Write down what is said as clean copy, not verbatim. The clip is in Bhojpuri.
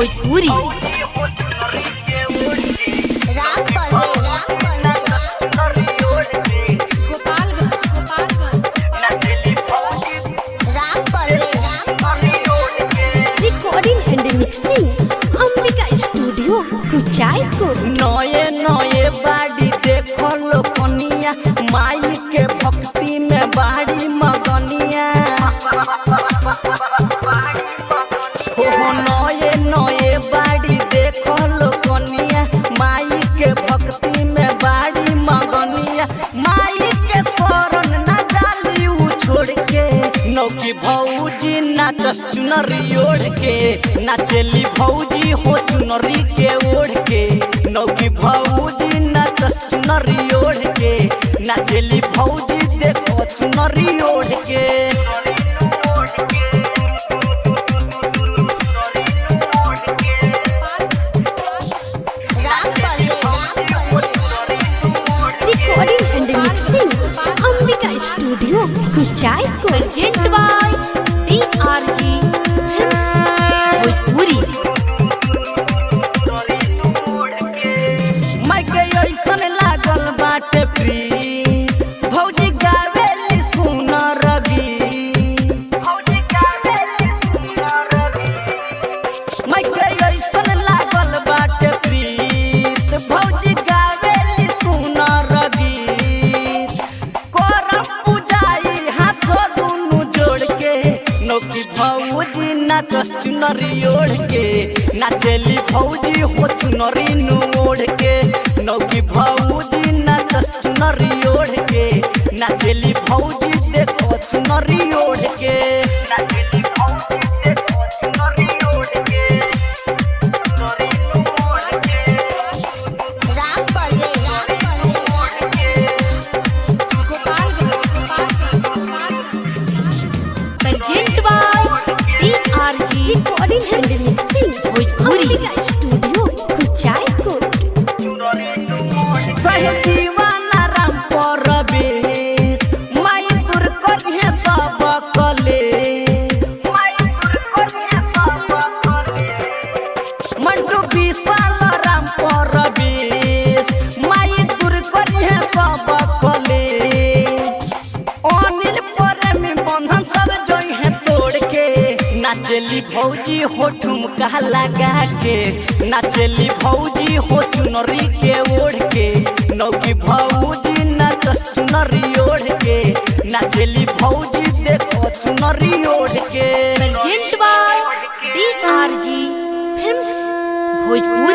Bhojpuri. Recording and mixing Ambika studio Kuchaikot. नए नए बाड़ी देखो लो कनिया माई के भक्ति में बाड़ी मगनिया हो नए नए बाड़ी देखो लो कनिया माई के भक्ति में बाड़ी मगनिया माई के शरण न डाली उ छोड़ के नौकी भौजी नाचस चुनरी ओढ़ के नाचेली भौजी हो चुनरी के ओढ़ के नौकी भौजी नाचस चुनरी ओढ़ के नाचेली भौजी देखो चुनरी ओढ़ के। Recording and mixing Ambika studio Kuchaikot. Present by DRG Bhojpuri. माइके ऐसन लागल बाटे प्री भौजी गावेली सुनर गीत माइके ऐसन लागल बाटे प्रीत भौजी गावेली सुनर गीत करम पूजाई हाथों दुनु जोड़ के नौकी भौजी नाचस चुनरी ओढ़ के नाचेली भौजी हो चुनरी नु ओढ़ के नौकी भौजी नाचस चुनरी ओढ़ के नाचेली भौजी देखो चुनरी ओढ़ के नाचेली भौजी देखो चुनरी ओढ़ के चुनरी नु ओढ़ के present by DRG recording and mixing Bhojpuri studio Kuchaikot. सहे दीवाना राम परवेश माई दूर करिहे सब कलेश मंटू विशाल राम परवेश माई दूर करिहे सब कलेश अनिल प्रेमी बंधन सब जोइहे तोड़ के नाचेली भौजी हो ठुमका लगा के नाचेली भौजी हो चुनरी के ओढ़ के नौकी भौजी नाचस चुनरी ओढ़ के नाचेली भौजी देखो चुनरी ओढ़ के। Present by DRG Bhojpuri.